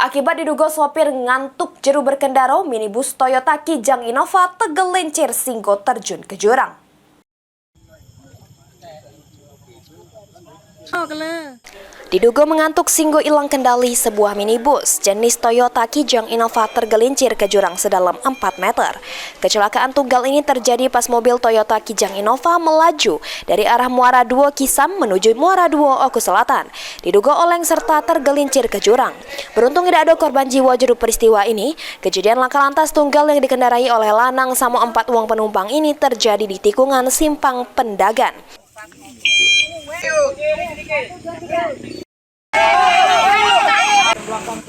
Akibat diduga sopir ngantuk jeru berkendara, minibus Toyota Kijang Innova tergelincir singgo terjun ke jurang. Diduga mengantuk singgo hilang kendali, sebuah minibus jenis Toyota Kijang Innova tergelincir ke jurang sedalam 4 meter. Kecelakaan tunggal ini terjadi pas mobil Toyota Kijang Innova melaju dari arah Muara II Kisam menuju Muara II Oku Selatan. Diduga oleng serta tergelincir ke jurang. Beruntung tidak ada korban jiwa jeru peristiwa ini. Kejadian laka lantas tunggal yang dikendarai oleh lanang sama 4 uang penumpang ini terjadi di tikungan Simpang Pendagan. Mantap.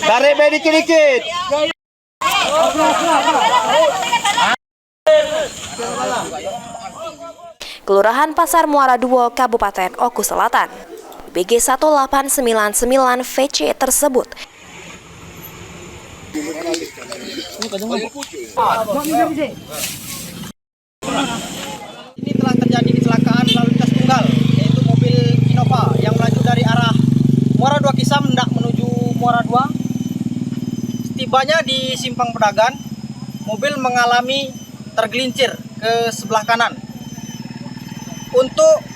Tarik dikit-dikit. Kelurahan Pasar Muara II, Kabupaten Oku Selatan. BG 1899 VC tersebut ini telah terjadi kecelakaan lalu lintas tunggal, yaitu mobil Innova yang melaju dari arah Muara II Kisam hendak menuju Muara II. Setibanya di Simpang Pedagan, mobil mengalami tergelincir ke sebelah kanan. Untuk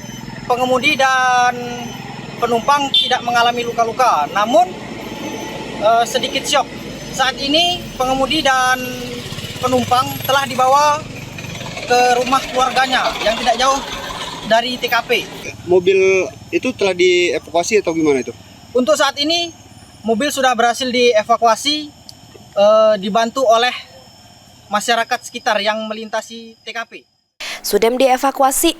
pengemudi dan penumpang tidak mengalami luka-luka, namun sedikit syok. Saat ini pengemudi dan penumpang telah dibawa ke rumah keluarganya yang tidak jauh dari TKP. Mobil itu telah dievakuasi atau gimana itu? Untuk saat ini mobil sudah berhasil dievakuasi, dibantu oleh masyarakat sekitar yang melintasi TKP. Sudem dievakuasi